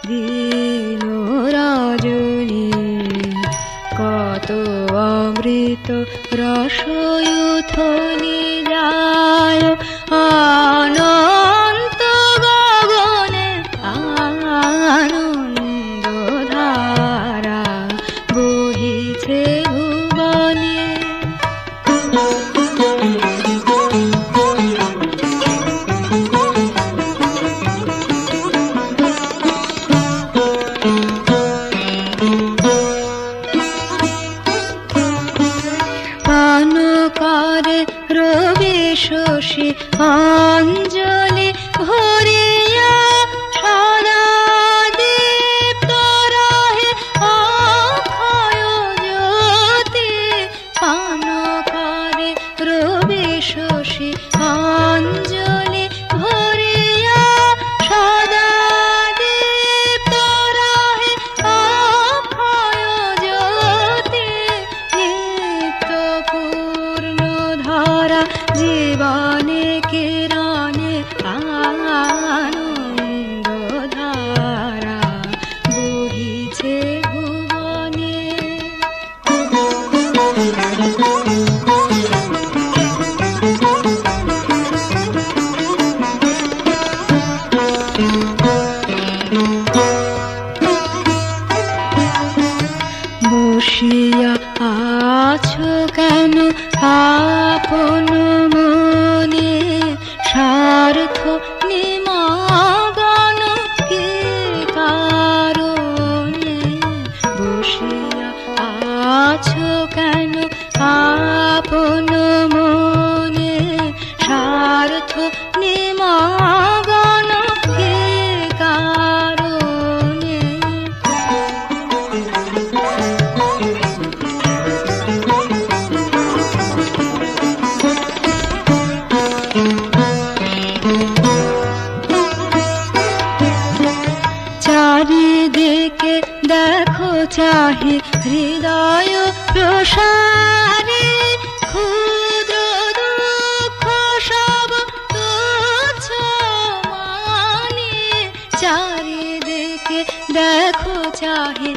দিন রজনী কত অমৃত রসয়ুথনি যায় অনন্ত গগনে আনন্দ ধারা বহিছে ভুবনে। পানকারে রবি শশী অঞ্জলি ভরিয়া সদা দীপ্ত রহে অক্ষয় জ্যোতি। পানকারে রবি শশী অঞ্জলি ভরিয়া সদা দীপ্ত রহে অক্ষয় জ্যোতি। নিত্য পূর্ণ ধারা জীবনে কিরণে আনন্দ ধারা বহিছে ভুবনে। বসিয়া আছো কেন আপন মনে স্বার্থ নিমগ্ন কি কারণে। বসিয়া আছো কেন আপন মনে স্বার্থ নিমগ্ন কি কারণে। চারিদিকে দেখো চাহি হৃদয় প্রসারে ক্ষুদ্র দুঃখ সব তুচ্ছ মানে। চারিদিকে দেখো চাহি